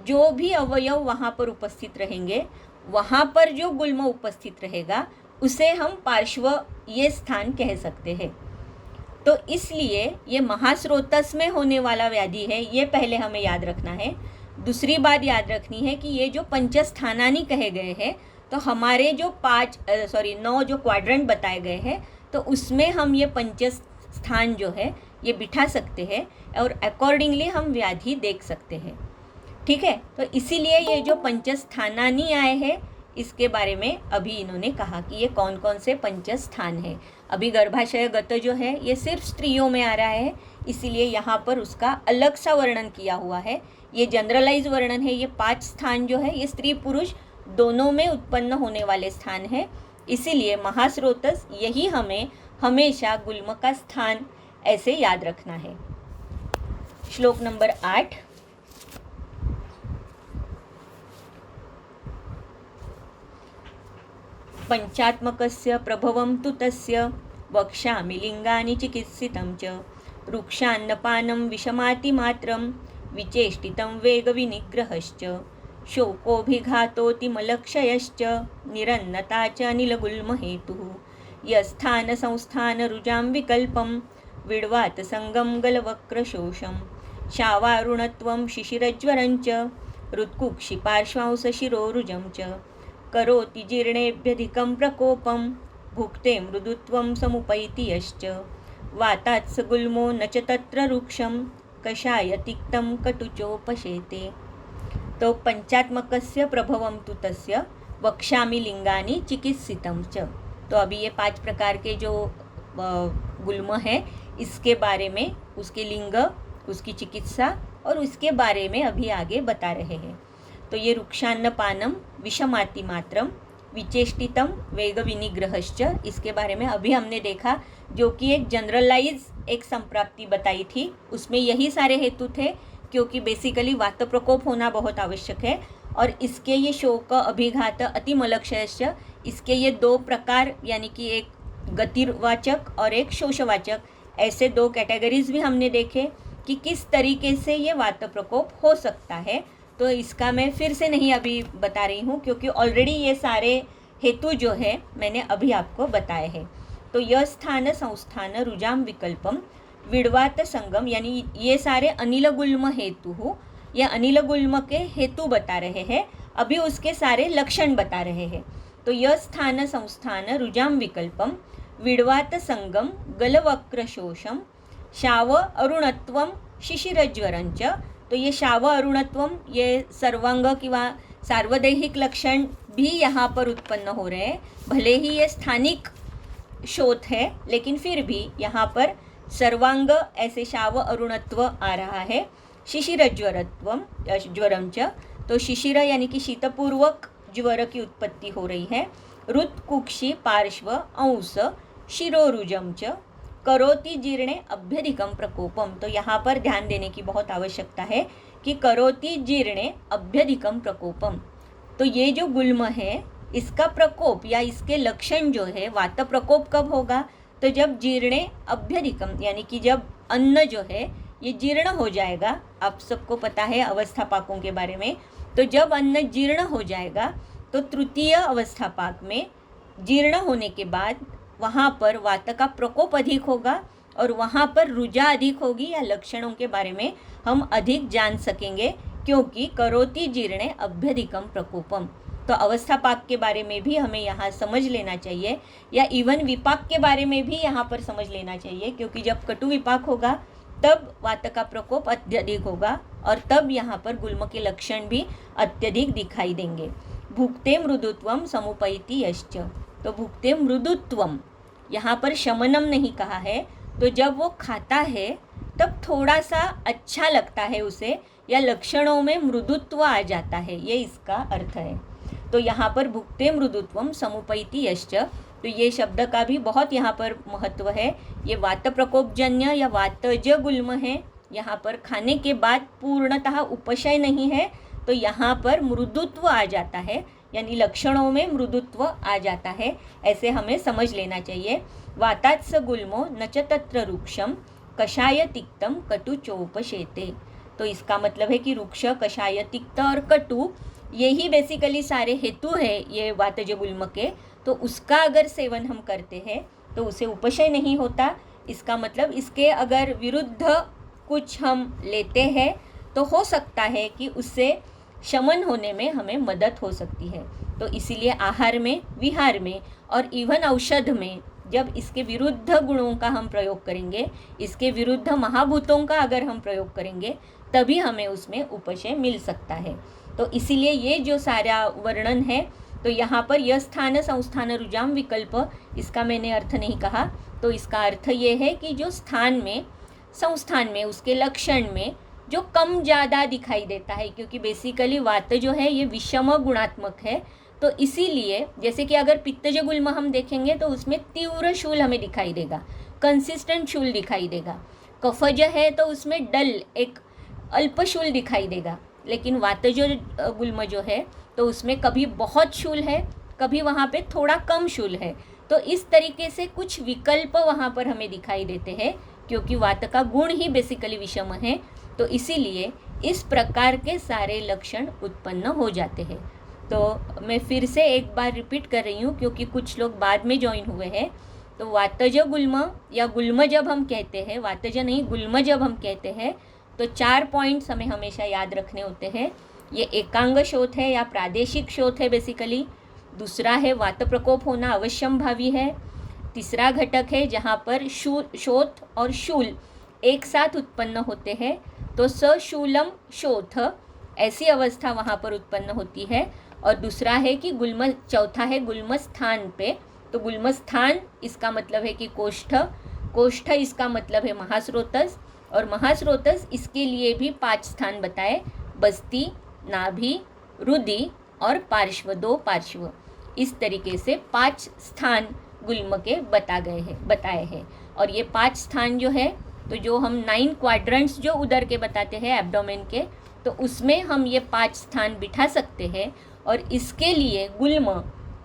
Speaker 1: जो भी अवयव वहाँ पर उपस्थित रहेंगे, वहाँ पर जो गुल्म उपस्थित रहेगा उसे हम पार्श्व ये स्थान कह सकते हैं। तो इसलिए ये महास्रोतस में होने वाला व्याधि है, ये पहले हमें याद रखना है। दूसरी बात याद रखनी है कि ये जो पंचस्थानानि कहे गए हैं, तो हमारे जो 9 जो क्वाड्रेंट बताए गए हैं, तो उसमें हम ये पंचस्थान जो है ये बिठा सकते हैं और अकॉर्डिंगली हम व्याधि देख सकते हैं। ठीक है, तो इसीलिए ये जो पंचस्थानानि आए हैं इसके बारे में अभी इन्होंने कहा कि ये कौन कौन से पंचस्थान है। अभी गर्भाशय गत जो है ये सिर्फ स्त्रियों में आ रहा है, इसीलिए यहाँ पर उसका अलग सा वर्णन किया हुआ है। ये जनरलाइज वर्णन है। ये 5 स्थान जो है ये स्त्री पुरुष दोनों में उत्पन्न होने वाले स्थान है, इसीलिए महास्रोतस यही हमें हमेशा गुल्म का स्थान ऐसे याद रखना है। श्लोक नंबर 8। पंचात्मकस्य प्रभवं तु तस्य वक्ष्यामि लिंगानि चिकित्सितं च रुक्षान्नपानं विषमातिमात्रं विचेष्टितं वेगविनिग्रहश्च शोकोभिघातोतिमलक्षयश्च निरन्नता च नीलगुल्महेतुः यस्थानसंस्थानरुजां विकल्पं विड्वात संगं गलवक्रशोषं शावारुणत्वं शिशिरज्वरञ्च हृत्कुक्षिपार्श्वांसशिरोरुजं च करोति जीर्णेभ्यधिकं प्रकोपं भुक्ते मृदुत्वं समुपैति यश्च वातात् स गुल्मो न च तत्र रुक्षं कषाय तिक्तं कटुचोपशेते। तो पंचात्मकस्य प्रभवं तु तस्य वक्ष्यामि लिंगानि चिकित्सितं च। तो अभी ये 5 प्रकार के जो गुल्म है इसके बारे में, उसके लिंग, उसकी चिकित्सा और उसके बारे में अभी आगे बता रहे हैं। तो ये रुक्षान्नपानम विषमातिमात्रम विचेष्टितम वेग विनिग्रहश्च, इसके बारे में अभी हमने देखा, जो कि एक जनरलाइज एक संप्राप्ति बताई थी। उसमें यही सारे हेतु थे, क्योंकि बेसिकली वात प्रकोप होना बहुत आवश्यक है और इसके ये शोक, अभिघात, अतिमलक्षयश्च, इसके ये 2 प्रकार, यानी कि एक गतिवाचक और एक शोषवाचक, ऐसे 2 कैटेगरीज भी हमने देखे कि किस तरीके से ये वात प्रकोप हो सकता है। तो इसका मैं फिर से नहीं अभी बता रही हूँ, क्योंकि ऑलरेडी ये सारे हेतु जो है मैंने अभी आपको बताए हैं। तो यह स्थान संस्थान रुजाम विकल्पम विड़वात संगम, यानी ये सारे अनिल गुल्म हेतु, ये अनिल गुल्म के हेतु बता रहे हैं, अभी उसके सारे लक्षण बता रहे हैं। तो यह स्थान संस्थान रुजाम विकल्पम विड़वात संगम गलवक्रशोषम शाव अरुणत्वम शिशिरज्वरंच। तो ये शाव अरुणत्वम, ये सर्वांग किंवा सार्वदैहिक लक्षण भी यहाँ पर उत्पन्न हो रहे हैं। भले ही ये स्थानिक शोथ है, लेकिन फिर भी यहाँ पर सर्वांग ऐसे शाव अरुणत्व आ रहा है। शिशिरज्वरत्वम ज्वरम च, तो शिशिर यानी कि शीतपूर्वक ज्वर की उत्पत्ति हो रही है। रुत कुक्षि पार्श्व अंश शिरोरुजम च करोति जीर्णे अभ्यधिकम प्रकोपम। तो यहाँ पर ध्यान देने की बहुत आवश्यकता है कि करोति जीर्णे अभ्यधिकम प्रकोपम। तो ये जो गुल्म है, इसका प्रकोप या इसके लक्षण जो है, वात प्रकोप कब होगा? तो जब जीर्णे अभ्यधिकम, यानी कि जब अन्न जो है ये जीर्ण हो जाएगा। आप सबको पता है अवस्थापाकों के बारे में। तो जब अन्न जीर्ण हो जाएगा तो तृतीय अवस्थापाक में जीर्ण होने के बाद वहाँ पर वात का प्रकोप अधिक होगा और वहाँ पर रुजा अधिक होगी, या लक्षणों के बारे में हम अधिक जान सकेंगे, क्योंकि करोति जीर्णे अभ्यधिकम प्रकोपम। तो अवस्थापाक के बारे में भी हमें यहाँ समझ लेना चाहिए, या इवन विपाक के बारे में भी यहाँ पर समझ लेना चाहिए, क्योंकि जब कटु विपाक होगा तब वात का प्रकोप अत्यधिक होगा और तब यहाँ पर गुल्म के लक्षण भी अत्यधिक दिखाई देंगे। भुक्ते मृदुत्वम समुपैति यश्च। तो भुक्ते मृदुत्वम, यहाँ पर शमनम नहीं कहा है। तो जब वो खाता है तब थोड़ा सा अच्छा लगता है उसे, या लक्षणों में मृदुत्व आ जाता है, ये इसका अर्थ है। तो यहाँ पर भुक्ते मृदुत्वम समुपैति यश्च, तो ये शब्द का भी बहुत यहाँ पर महत्व है। ये वात प्रकोपजन्य या वातज गुल्म है। यहाँ पर खाने के बाद पूर्णतः उपशय नहीं है, तो यहाँ पर मृदुत्व आ जाता है, यानी लक्षणों में मृदुत्व आ जाता है, ऐसे हमें समझ लेना चाहिए। वातात्स गुल्मो न च तत्र रुक्षम कषाय तिक्तम कटु चोपशेते। तो इसका मतलब है कि रुक्ष, कषाय, तिक्त और कटु, यही बेसिकली सारे हेतु है ये वातज गुल्म के। तो उसका अगर सेवन हम करते हैं तो उसे उपशय नहीं होता। इसका मतलब इसके अगर विरुद्ध कुछ हम लेते हैं तो हो सकता है कि उससे शमन होने में हमें मदद हो सकती है। तो इसीलिए आहार में, विहार में और इवन औषध में जब इसके विरुद्ध गुणों का हम प्रयोग करेंगे, इसके विरुद्ध महाभूतों का अगर हम प्रयोग करेंगे, तभी हमें उसमें उपशय मिल सकता है। तो इसीलिए ये जो सारा वर्णन है, तो यहाँ पर यह स्थान संस्थान रुजाम विकल्प, इसका मैंने अर्थ नहीं कहा। तो इसका अर्थ ये है कि जो स्थान में, संस्थान में, उसके लक्षण में जो कम ज़्यादा दिखाई देता है, क्योंकि बेसिकली वात जो है ये विषम गुणात्मक है। तो इसीलिए जैसे कि अगर पित्तज गुल्म हम देखेंगे तो उसमें तीव्र शूल हमें दिखाई देगा, कंसिस्टेंट शूल दिखाई देगा। कफज है तो उसमें डल, एक अल्प शूल दिखाई देगा। लेकिन वातज गुल्म जो है तो उसमें कभी बहुत शूल है, कभी वहाँ पे थोड़ा कम शूल है। तो इस तरीके से कुछ विकल्प वहाँ पर हमें दिखाई देते हैं, क्योंकि वात का गुण ही बेसिकली विषम है। तो इसीलिए इस प्रकार के सारे लक्षण उत्पन्न हो जाते हैं। तो मैं फिर से एक बार रिपीट कर रही हूँ, क्योंकि कुछ लोग बाद में ज्वाइन हुए हैं। तो वातज गुल्म या गुल्म जब हम कहते हैं, वातज नहीं गुल्म जब हम कहते हैं, तो 4 पॉइंट्स हमें हमेशा याद रखने होते हैं। ये एकांग शोथ है या प्रादेशिक शोथ है बेसिकली। दूसरा है वात प्रकोप होना अवश्यम भावी है। तीसरा घटक है जहाँ पर शोथ और शूल एक साथ उत्पन्न होते हैं, तो सशूलम शोथ, ऐसी अवस्था वहाँ पर उत्पन्न होती है। और दूसरा है कि गुल्म, चौथा है गुल्म स्थान पे। तो गुल्म स्थान इसका मतलब है कि कोष्ठ, कोष्ठ इसका मतलब है महास्रोतस, और महास्रोतस इसके लिए भी 5 स्थान बताए, बस्ती, नाभि, रुधि और पार्श्व, 2 पार्श्व। इस तरीके से 5 स्थान गुल्म के बताए हैं। और ये 5 स्थान जो है, तो जो हम 9 क्वाड्रेंट्स जो उदर के बताते हैं एब्डोमेन के, तो उसमें हम ये 5 स्थान बिठा सकते हैं। और इसके लिए गुल्म,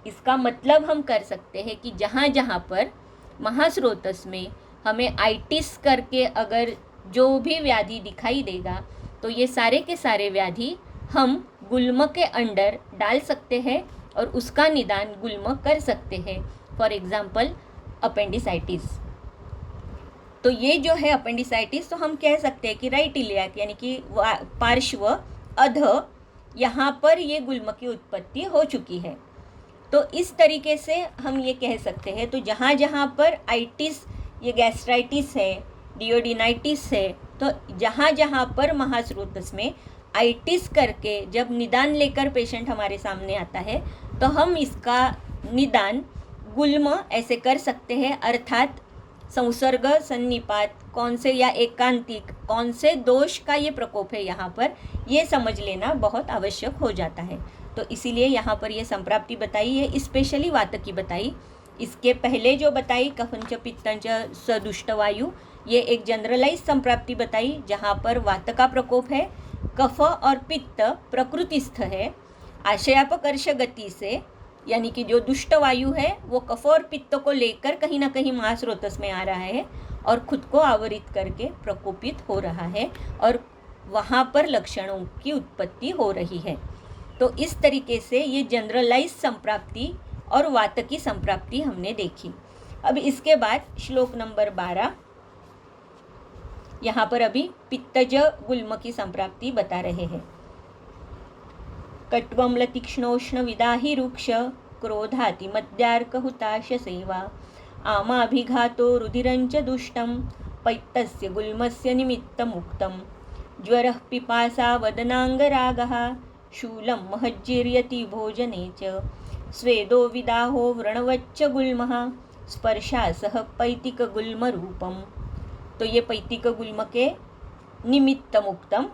Speaker 1: इसका मतलब हम कर सकते हैं कि जहाँ जहाँ पर महास्रोतस में हमें आइटिस करके अगर जो भी व्याधि दिखाई देगा, तो ये सारे के सारे व्याधि हम गुल्म के अंडर डाल सकते हैं और उसका निदान गुल्म कर सकते हैं। For example appendicitis. तो ये जो है अपेंडिसाइटिस, तो हम कह सकते हैं कि राइट इलियाक यानी कि पार्श्व अध, यहाँ पर ये गुल्म की उत्पत्ति हो चुकी है। तो इस तरीके से हम ये कह सकते हैं। तो जहाँ जहाँ पर आइटिस, ये गैस्ट्राइटिस है, डियोडिनाइटिस है, तो जहाँ जहाँ पर महास्रोतस में आइटिस करके जब निदान लेकर पेशेंट हमारे सामने आता है, तो हम इसका निदान गुल्म ऐसे कर सकते हैं, अर्थात संसर्ग सन्निपात कौन से या एकांतिक कौन से दोष का ये प्रकोप है, यहाँ पर ये समझ लेना बहुत आवश्यक हो जाता है। तो इसीलिए यहाँ पर ये संप्राप्ति बताई है, स्पेशली वात की बताई। इसके पहले जो बताई कफंच पित्तंच सदुष्टवायु, ये एक जनरलाइज संप्राप्ति बताई जहाँ पर वात का प्रकोप है, कफ और पित्त प्रकृतिस्थ है, आशयापकर्ष गति से, यानी कि जो दुष्ट वायु है वो कफ और पित्त को लेकर कहीं ना कहीं महास्रोतस में आ रहा है और खुद को आवरित करके प्रकोपित हो रहा है और वहाँ पर लक्षणों की उत्पत्ति हो रही है। तो इस तरीके से ये जनरलाइज संप्राप्ति और वात की संप्राप्ति हमने देखी। अब इसके बाद श्लोक नंबर 12, यहाँ पर अभी पित्तज गुल्म की संप्राप्ति बता रहे हैं। कट्वम्ल तीक्ष्णोष्ण विदाहि रुक्ष क्रोधाति मद्यार्क हुताश सेवा आमाभिघातो रुधिरंच दुष्टं पैत्तस्य गुल्मस्य निमित्तमुक्तं ज्वरः पिपासा वदनांगरागः शूलं महज्जीर्यति भोजने च स्वेदो विदाहो व्रणवच्च गुल्मः स्पर्शासह पैतिक गुल्म रूपम। तो ये पैतिक गुल्म के निमित्तम उक्तम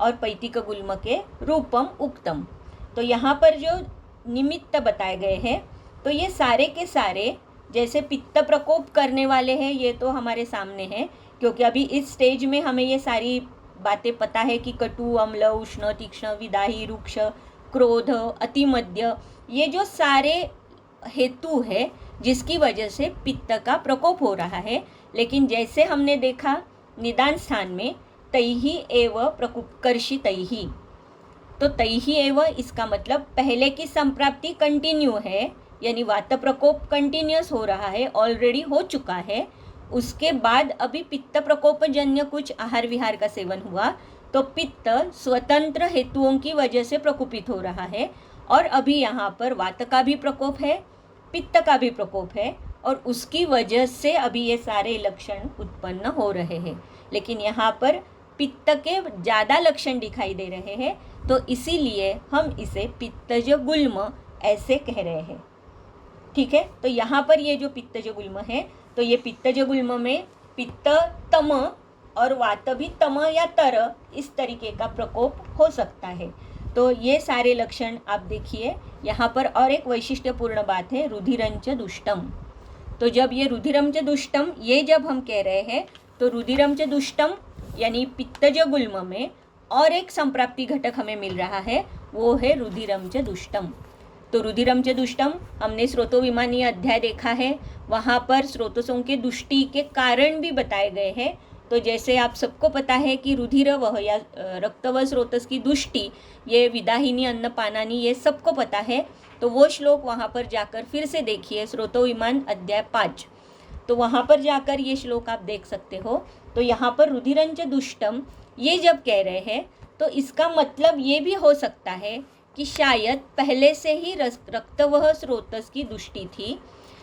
Speaker 1: और पैतिक गुल्म के रूपम उक्तम। तो यहाँ पर जो निमित्त बताए गए हैं, तो ये सारे के सारे जैसे पित्त प्रकोप करने वाले हैं, ये तो हमारे सामने हैं, क्योंकि अभी इस स्टेज में हमें ये सारी बातें पता है कि कटु, अम्ल, उष्ण, तीक्ष्ण, विदाही, रुक्ष, क्रोध, अतिमध्य, ये जो सारे हेतु है जिसकी वजह से पित्त का प्रकोप हो रहा है। लेकिन जैसे हमने देखा निदान स्थान में तैहि एव प्रकुपकर्षि तैहि, तो तैहि एव इसका मतलब पहले की संप्राप्ति कंटिन्यू है, यानी वात प्रकोप कंटिन्यूस हो रहा है, ऑलरेडी हो चुका है। उसके बाद अभी पित्त प्रकोप जन्य कुछ आहार विहार का सेवन हुआ, तो पित्त स्वतंत्र हेतुओं की वजह से प्रकोपित हो रहा है। और अभी यहाँ पर वात का भी प्रकोप है, पित्त का भी प्रकोप है, और उसकी वजह से अभी ये सारे लक्षण उत्पन्न हो रहे हैं। लेकिन यहाँ पर पित्त के ज़्यादा लक्षण दिखाई दे रहे हैं, तो इसीलिए हम इसे पित्तज गुल्म ऐसे कह रहे हैं। ठीक है, तो यहाँ पर ये जो पित्तज गुल्म है, तो ये पित्तज गुल्म में पित्त तम और वात भी तम या तर, इस तरीके का प्रकोप हो सकता है। तो ये सारे लक्षण आप देखिए। यहाँ पर और एक वैशिष्ट्यपूर्ण बात है, रुधिरंच दुष्टम। तो जब ये रुधिरंच दुष्टम ये जब हम कह रहे हैं, तो रुधिरंच दुष्टम यानी पित्तज गुल्म में और एक संप्राप्ति घटक हमें मिल रहा है, वो है रुधिरंच दुष्टम। तो रुधिरंच दुष्टम हमने स्रोतोविमानीय अध्याय देखा है, वहाँ पर स्रोतसों के दुष्टि के कारण भी बताए गए हैं। तो जैसे आप सबको पता है कि रुधिरवह या रक्तवह स्रोतस की दुष्टि, ये विदाहिनी अन्नपानानी, ये सबको पता है। तो वो श्लोक वहाँ पर जाकर फिर से देखिए, स्रोतोविमान अध्याय 5, तो वहाँ पर जाकर ये श्लोक आप देख सकते हो। तो यहाँ पर रुधिरंच दुष्टम ये जब कह रहे हैं, तो इसका मतलब ये भी हो सकता है कि शायद पहले से ही रक्तवह स्रोतस की दुष्टि थी,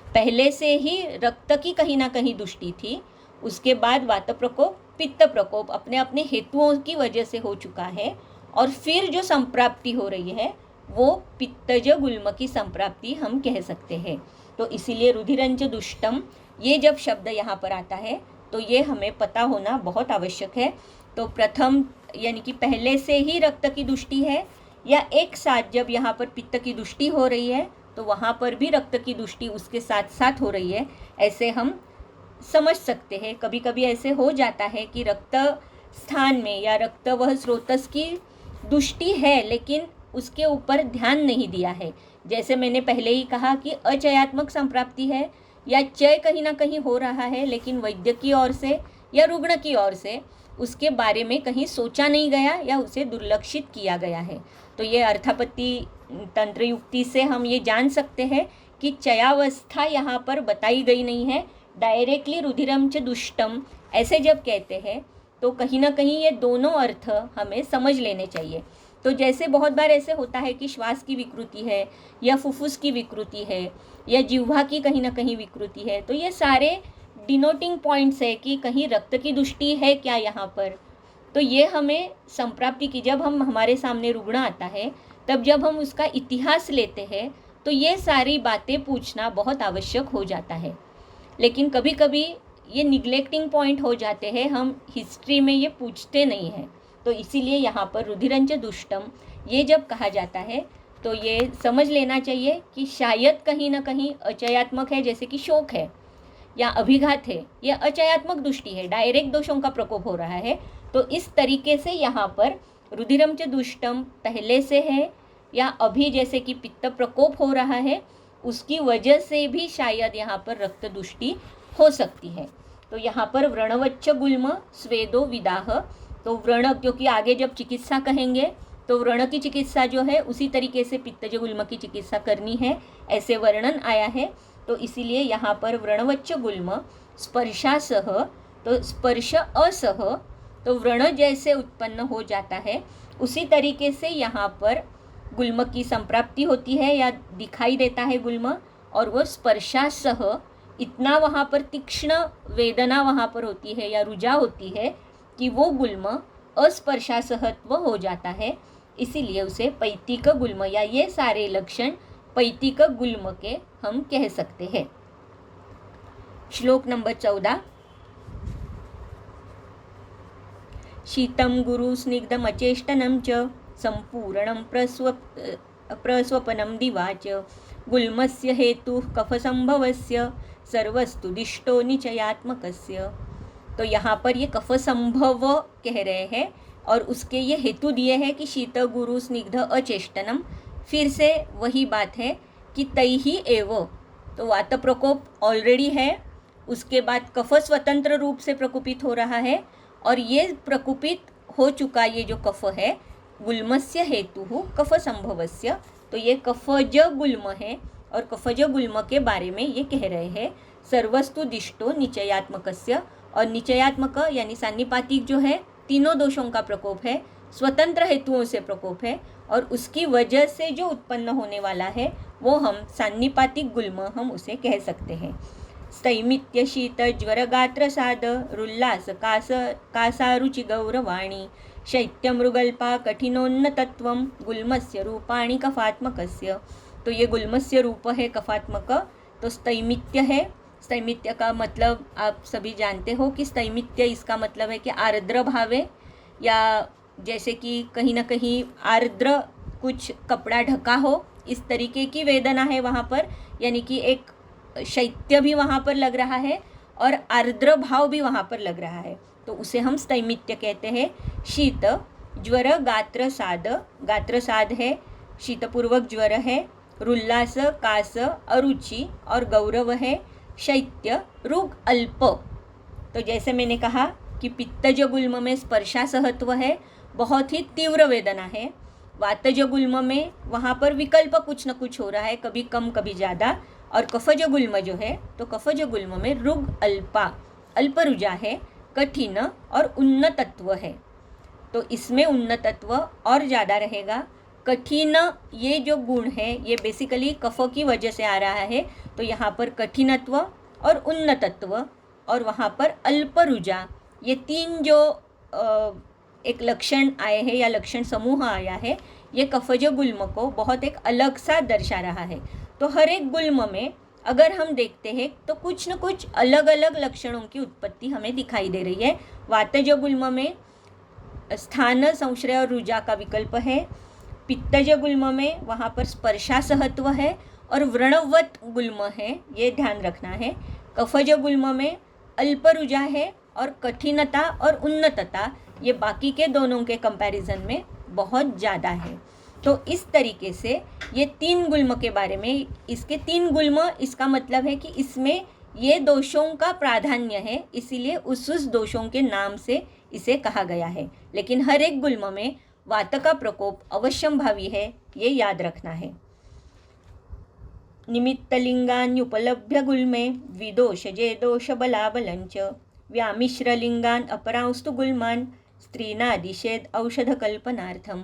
Speaker 1: पहले से ही रक्त की कहीं ना कहीं दुष्टि थी, उसके बाद वात प्रकोप, पित्त प्रकोप अपने अपने हेतुओं की वजह से हो चुका है, और फिर जो संप्राप्ति हो रही है वो पित्तज गुल्म की संप्राप्ति हम कह सकते हैं। तो इसीलिए रुधिरंच दुष्टम ये जब शब्द यहाँ पर आता है, तो ये हमें पता होना बहुत आवश्यक है। तो प्रथम यानी कि पहले से ही रक्त की दुष्टि है, या एक साथ जब यहाँ पर पित्त की दुष्टि हो रही है, तो वहाँ पर भी रक्त की दुष्टि उसके साथ साथ हो रही है, ऐसे हम समझ सकते हैं। कभी कभी ऐसे हो जाता है कि रक्त स्थान में या रक्त वह स्रोतस की दुष्टि है लेकिन उसके ऊपर ध्यान नहीं दिया है। जैसे मैंने पहले ही कहा कि अचयात्मक संप्राप्ति है या चय कहीं ना कहीं हो रहा है, लेकिन वैद्य की ओर से या रुग्ण की ओर से उसके बारे में कहीं सोचा नहीं गया या उसे दुर्लक्षित किया गया है। तो ये अर्थापत्ति तंत्र युक्ति से हम ये जान सकते हैं कि चयावस्था यहाँ पर बताई गई नहीं है। डायरेक्टली रुधिरम च दुष्टम ऐसे जब कहते हैं तो कहीं ना कहीं ये दोनों अर्थ हमें समझ लेने चाहिए। तो जैसे बहुत बार ऐसे होता है कि श्वास की विकृति है या फुफ्फुस की विकृति है या जिह्वा की कहीं ना कहीं विकृति है, तो ये सारे डिनोटिंग पॉइंट्स है कि कहीं रक्त की दुष्टि है क्या यहाँ पर। तो ये हमें संप्राप्ति की, जब हम हमारे सामने रुग्ण आता है तब जब हम उसका इतिहास लेते हैं तो ये सारी बातें पूछना बहुत आवश्यक हो जाता है। लेकिन कभी कभी ये निग्लेक्टिंग पॉइंट हो जाते हैं, हम हिस्ट्री में ये पूछते नहीं हैं। तो इसीलिए यहाँ पर रुधिरंच दुष्टम ये जब कहा जाता है तो ये समझ लेना चाहिए कि शायद कहीं ना कहीं अचयात्मक है, जैसे कि शोक है या अभिघात है, यह अचयात्मक दृष्टि है, डायरेक्ट दोषों का प्रकोप हो रहा है। तो इस तरीके से यहाँ पर रुधिरम च दुष्टम पहले से है या अभी जैसे कि पित्त प्रकोप हो रहा है, उसकी वजह से भी शायद यहाँ पर रक्त दुष्टि हो सकती है। तो यहाँ पर व्रणवच्च गुल्म स्वेदो विदाह, तो व्रण, क्योंकि आगे जब चिकित्सा कहेंगे तो व्रण की चिकित्सा जो है उसी तरीके से पित्तज गुल्म की चिकित्सा करनी है, ऐसे वर्णन आया है। तो इसीलिए यहाँ पर व्रणवच्च गुल्म स्पर्शासह, तो स्पर्श असह, तो व्रण जैसे उत्पन्न हो जाता है उसी तरीके से यहाँ पर गुल्म की संप्राप्ति होती है या दिखाई देता है गुल्म, और वो स्पर्शासह इतना वहाँ पर तीक्ष्ण वेदना वहाँ पर होती है या रुझा होती है कि वो गुल्म अस्पर्शासहत्व हो जाता है। इसीलिए उसे पैतिक गुल्म या ये सारे लक्षण पैतिक गुल्म के हम कह सकते हैं। श्लोक नंबर 14। शीतम गुरु स्निग्धम अचेष्टनम च संपूर्णम प्रस्वपनम दिवाच गुल्मस्य हेतु कफसंभवस्य सर्वस्तु दिष्टो निचयात्मकस्य। तो यहाँ पर ये कफ संभव कह रहे हैं और उसके ये हेतु दिए हैं कि शीत गुरु स्निग्ध अचेष्टनम, फिर से वही बात है कि तैहि एव, तो वात प्रकोप ऑलरेडी है, उसके बाद कफ स्वतंत्र रूप से प्रकोपित हो रहा है और ये प्रकोपित हो चुका ये जो कफ है गुल्मस्य हेतु कफ संभवस्य, तो ये कफज गुल्म है और कफज गुल्म के बारे में ये कह रहे हैं सर्वस्तु दिष्टो निचयात्मकस्य, और निचयात्मक यानी सान्निपातिक जो है तीनों दोषों का प्रकोप है, स्वतंत्र हेतुओं से प्रकोप है और उसकी वजह से जो उत्पन्न होने वाला है वो हम सान्निपातिक गुल्म हम उसे कह सकते हैं। स्थैमित्य शीत ज्वर गात्र साद रुल्लास कासारुचि गौरवाणी शैत्य मृगल्पा कठिनोन्नतत्वम गुल्मस्य रूपाणि कफात्मकस्य। तो ये गुल्मस्य रूप है कफात्मक। तो स्थैमित्य है, स्थैमित्य का मतलब आप सभी जानते हो कि स्थैमित्य इसका मतलब है कि आर्द्र भावे, या जैसे कि कहीं ना कहीं आर्द्र कुछ कपड़ा ढका हो, इस तरीके की वेदना है वहाँ पर, यानी कि एक शैत्य भी वहाँ पर लग रहा है और आर्द्र भाव भी वहाँ पर लग रहा है, तो उसे हम स्थैमित्य कहते हैं। शीत ज्वर गात्र साद, गात्र साद है, शीतपूर्वक ज्वर है, रुल्लास कास अरुचि और गौरव है, शैत्य रुग अल्प। तो जैसे मैंने कहा कि पित्तज गुल्म में स्पर्शासहत्व है, बहुत ही तीव्र वेदना है। वातज गुल्म में वहाँ पर विकल्प कुछ न कुछ हो रहा है, कभी कम कभी ज़्यादा। और कफज गुल्म जो है तो कफज गुल्म में रुग अल्पा, अल्प रुजा है, कठिन और उन्नतत्व है। तो इसमें उन्नतत्व और ज़्यादा रहेगा। कठिन ये जो गुण है ये बेसिकली कफ की वजह से आ रहा है, तो यहाँ पर कठिनत्व और उन्नतत्व और वहाँ पर अल्प रुजा, ये तीन जो एक लक्षण आए हैं या लक्षण समूह आया है, ये कफज गुल्म को बहुत एक अलग सा दर्शा रहा है। तो हर एक गुल्म में अगर हम देखते हैं तो कुछ न कुछ अलग अलग लक्षणों की उत्पत्ति हमें दिखाई दे रही है। वातज गुल्म में स्थान संश्रय और रुजा का विकल्प है, पित्तज गुल्म में वहाँ पर स्पर्शासहत्व है और व्रणवत गुल्म है, ये ध्यान रखना है। कफज गुल्म में अल्प रुजा है और कठिनता और उन्नतता, ये बाकी के दोनों के कंपैरिजन में बहुत ज़्यादा है। तो इस तरीके से ये 3 गुल्म के बारे में, इसके 3 गुल्म, इसका मतलब है कि इसमें ये दोषों का प्राधान्य है, इसीलिए उस दोषों के नाम से इसे कहा गया है। लेकिन हर एक गुल्म में वात का प्रकोप अवश्यंभावी है, ये याद रखना है। निमित्तलिंगान्युपलभ्य गुल्मे द्विदोषजे दोषबलाबलञ्च व्यामिश्रलिंगान अपरांस्तु गुल्मान स्त्रीनादिशेद औषधकल्पनार्थम।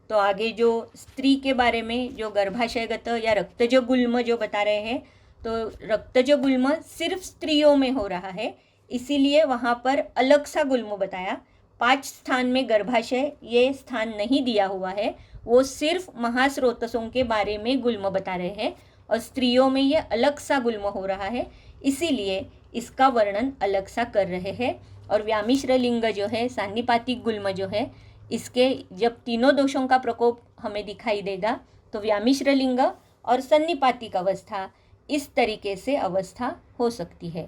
Speaker 1: तो आगे जो स्त्री के बारे में जो गर्भाशयगत या रक्तज गुल्म जो बता रहे हैं, तो रक्तज गुल्म सिर्फ स्त्रियों में हो रहा है, इसीलिए वहाँ पर अलग सा गुल्म बताया। 5 स्थान में गर्भाशय ये स्थान नहीं दिया हुआ है, वो सिर्फ महास्रोतसों के बारे में गुल्म बता रहे हैं, और स्त्रियों में ये अलग सा गुल्म हो रहा है, इसीलिए इसका वर्णन अलग सा कर रहे हैं। और व्यामिश्र लिंग जो है, सान्निपातिक गुल्म जो है, इसके जब तीनों दोषों का प्रकोप हमें दिखाई देगा तो व्यामिश्र लिंग और सन्निपातिक अवस्था, इस तरीके से अवस्था हो सकती है।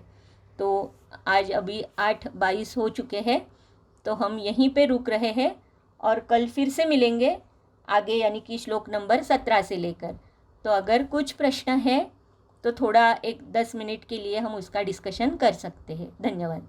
Speaker 1: तो आज अभी 8:22 हो चुके हैं, तो हम यहीं पे रुक रहे हैं और कल फिर से मिलेंगे आगे, यानी कि श्लोक नंबर 17 से लेकर। तो अगर कुछ प्रश्न है तो थोड़ा एक 10 मिनट के लिए हम उसका डिस्कशन कर सकते हैं। धन्यवाद।